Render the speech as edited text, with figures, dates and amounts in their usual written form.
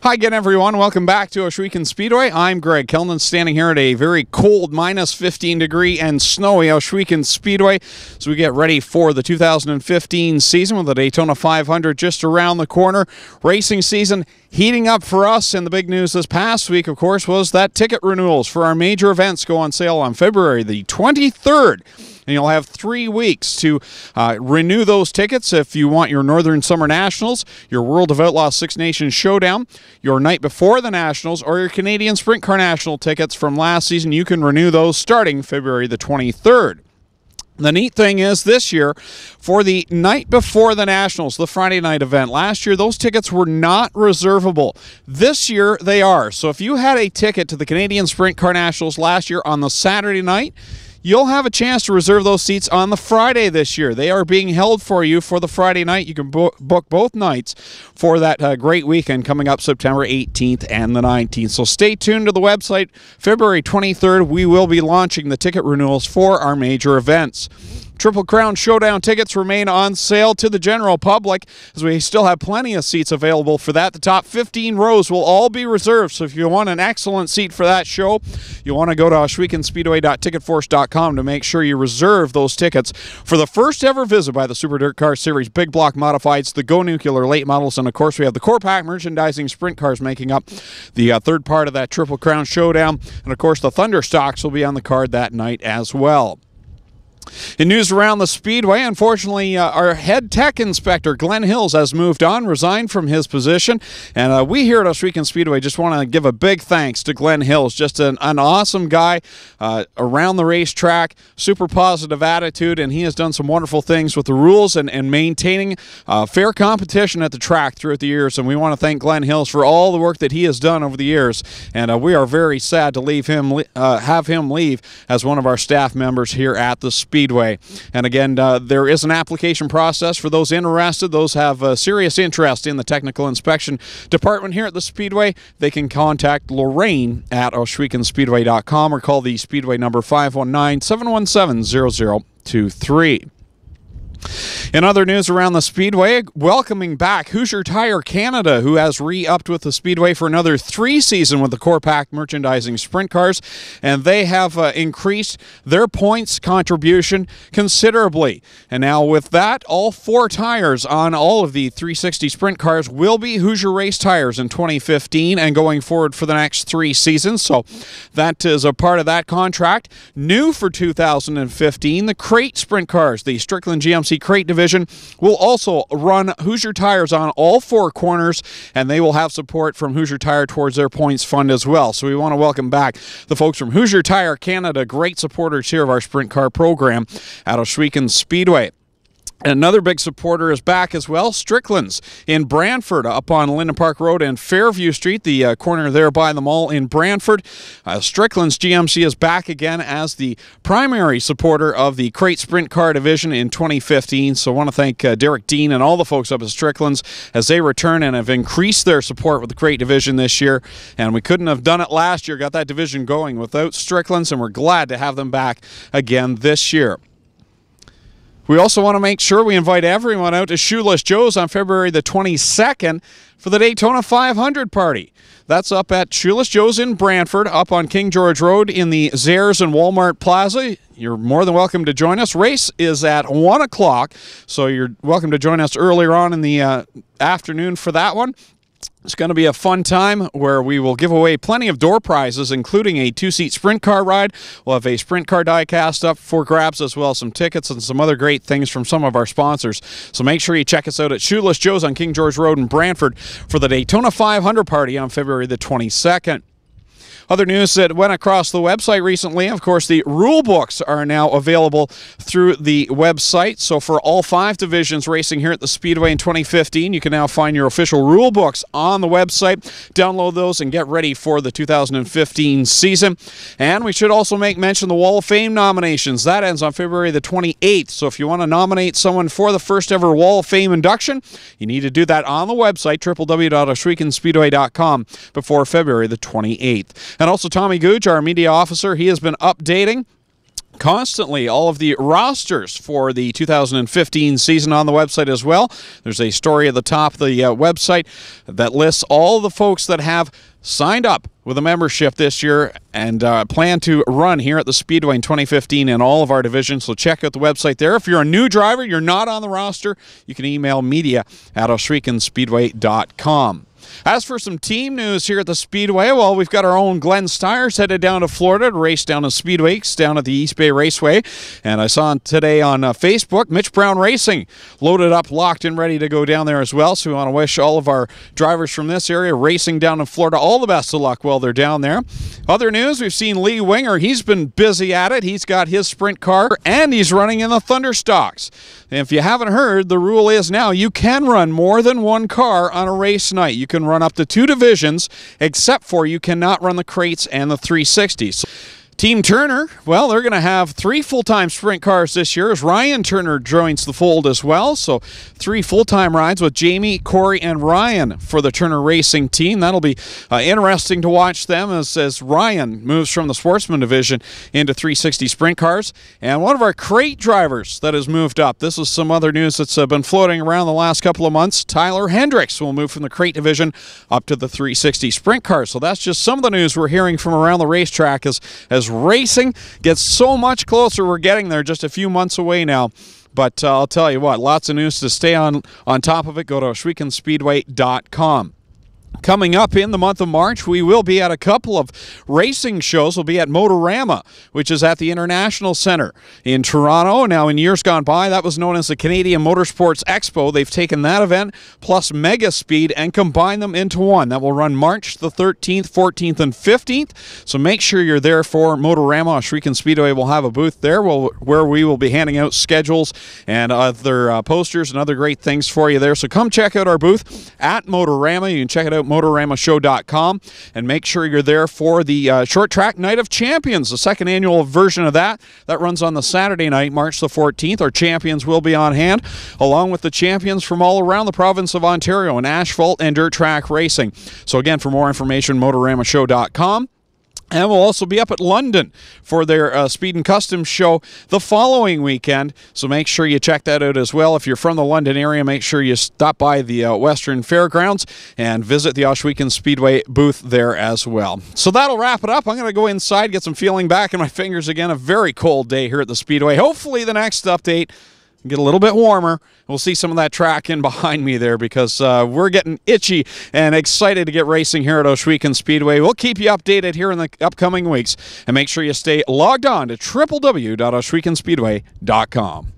Hi again, everyone. Welcome back to Ohsweken Speedway. I'm Greg Kellman, standing here at a very cold, minus 15 degree and snowy Ohsweken Speedway as we get ready for the 2015 season with the Daytona 500 just around the corner. Racing season heating up for us, and the big news this past week, of course, was that ticket renewals for our major events go on sale on February the 23rd. And you'll have 3 weeks to renew those tickets if you want your Northern Summer Nationals, your World of Outlaws Six Nations Showdown, your night before the Nationals, or your Canadian Sprint Car National tickets from last season. You can renew those starting February the 23rd. The neat thing is this year, for the night before the Nationals, the Friday night event, last year those tickets were not reservable. This year they are. So if you had a ticket to the Canadian Sprint Car Nationals last year on the Saturday night, you'll have a chance to reserve those seats on the Friday this year. They are being held for you for the Friday night. You can book both nights for that great weekend coming up September 18th and the 19th. So stay tuned to the website. February 23rd, we will be launching the ticket renewals for our major events. Triple Crown Showdown tickets remain on sale to the general public as we still have plenty of seats available for that. The top 15 rows will all be reserved, so if you want an excellent seat for that show, you want to go to OhswekenSpeedway.ticketforce.com to make sure you reserve those tickets for the first ever visit by the Super Dirt Car Series Big Block Modifieds, the Go Nuclear Late Models, and of course we have the Core Pack merchandising sprint cars making up the third part of that Triple Crown Showdown, and of course the Thunder Stocks will be on the card that night as well. In news around the Speedway, unfortunately, our head tech inspector, Glenn Hills, has moved on, resigned from his position, and we here at Ohsweken Speedway just want to give a big thanks to Glenn Hills. Just an awesome guy around the racetrack, super positive attitude, and he has done some wonderful things with the rules and maintaining fair competition at the track throughout the years, and we want to thank Glenn Hills for all the work that he has done over the years, and we are very sad to have him leave as one of our staff members here at the Speedway. And again, there is an application process for those interested. Those have serious interest in the technical inspection department here at the Speedway. They can contact Lorraine at OhswekenSpeedway.com or call the Speedway number 519-717-0023. In other news around the Speedway, welcoming back Hoosier Tire Canada, who has re-upped with the Speedway for another 3 seasons with the Core Pack merchandising sprint cars, and they have increased their points contribution considerably. And now with that, all 4 tires on all of the 360 sprint cars will be Hoosier Race tires in 2015 and going forward for the next 3 seasons. So that is a part of that contract. New for 2015, the crate sprint cars, the Strickland GMC crate division, will also run Hoosier tires on all 4 corners, and they will have support from Hoosier Tire towards their points fund as well. So we want to welcome back the folks from Hoosier Tire Canada, great supporters here of our sprint car program at Ohsweken Speedway. Another big supporter is back as well, Strickland's in Brantford up on Linden Park Road and Fairview Street, the corner there by the mall in Brantford. Strickland's GMC is back again as the primary supporter of the crate sprint car division in 2015. So I want to thank Derek Dean and all the folks up at Strickland's as they return and have increased their support with the crate division this year. And we couldn't have done it last year, got that division going without Strickland's, and we're glad to have them back again this year. We also want to make sure we invite everyone out to Shoeless Joe's on February the 22nd for the Daytona 500 party. That's up at Shoeless Joe's in Brantford, up on King George Road in the Zayres and Walmart Plaza. You're more than welcome to join us. Race is at 1 o'clock, so you're welcome to join us earlier on in the afternoon for that one. It's going to be a fun time where we will give away plenty of door prizes, including a 2-seat sprint car ride. We'll have a sprint car die cast up for grabs, as well as some tickets and some other great things from some of our sponsors. So make sure you check us out at Shoeless Joe's on King George Road in Brantford for the Daytona 500 party on February the 22nd. Other news that went across the website recently, of course, the rule books are now available through the website. So for all 5 divisions racing here at the Speedway in 2015, you can now find your official rule books on the website. Download those and get ready for the 2015 season. And we should also make mention of the Wall of Fame nominations. That ends on February the 28th. So if you want to nominate someone for the first ever Wall of Fame induction, you need to do that on the website, www.OhswekenSpeedway.com, before February the 28th. And also Tommy Gooch, our media officer, he has been updating constantly all of the rosters for the 2015 season on the website as well. There's a story at the top of the website that lists all the folks that have signed up with a membership this year and plan to run here at the Speedway in 2015 in all of our divisions. So check out the website there. If you're a new driver, you're not on the roster, you can email media@ohswekenspeedway.com. As for some team news here at the Speedway, well, we've got our own Glenn Stiers headed down to Florida to race down to Speedweeks down at the East Bay Raceway. And I saw today on Facebook, Mitch Brown Racing loaded up, locked and ready to go down there as well. So we want to wish all of our drivers from this area racing down in Florida all the best of luck while they're down there. Other news, we've seen Lee Winger. He's been busy at it. He's got his sprint car and he's running in the Thunderstocks. And if you haven't heard, the rule is now you can run more than one car on a race night. You can run up to 2 divisions, except for you cannot run the crates and the 360s. Team Turner, well, they're going to have 3 full-time sprint cars this year as Ryan Turner joins the fold as well. So 3 full-time rides with Jamie, Corey, and Ryan for the Turner Racing team. That'll be interesting to watch them as Ryan moves from the Sportsman division into 360 sprint cars. And one of our crate drivers that has moved up, this is some other news that's been floating around the last couple of months. Tyler Hendricks will move from the crate division up to the 360 sprint cars. So that's just some of the news we're hearing from around the racetrack as racing gets so much closer. We're getting there, just a few months away now. But I'll tell you what, lots of news to stay on top of it. Go to ohswekenspeedway.com. Coming up in the month of March, we will be at a couple of racing shows. We'll be at Motorama, which is at the International Center in Toronto. Now, in years gone by, that was known as the Canadian Motorsports Expo. They've taken that event plus Mega Speed and combined them into one. That will run March the 13th, 14th, and 15th. So make sure you're there for Motorama. Ohsweken Speedway will have a booth there where we will be handing out schedules and other posters and other great things for you there. So come check out our booth at Motorama. You can check it out motoramashow.com, and make sure you're there for the Short Track Night of Champions, the second annual version of that. That runs on the Saturday night, March the 14th. Our champions will be on hand, along with the champions from all around the province of Ontario in asphalt and dirt track racing. So again, for more information, motoramashow.com. And we'll also be up at London for their Speed and Customs show the following weekend. So make sure you check that out as well. If you're from the London area, make sure you stop by the Western Fairgrounds and visit the Ohsweken Speedway booth there as well. So that'll wrap it up. I'm going to go inside, get some feeling back in my fingers again. A very cold day here at the Speedway. Hopefully the next update get a little bit warmer. We'll see some of that track in behind me there because we're getting itchy and excited to get racing here at Ohsweken Speedway. We'll keep you updated here in the upcoming weeks, and make sure you stay logged on to www.ohswekenspeedway.com.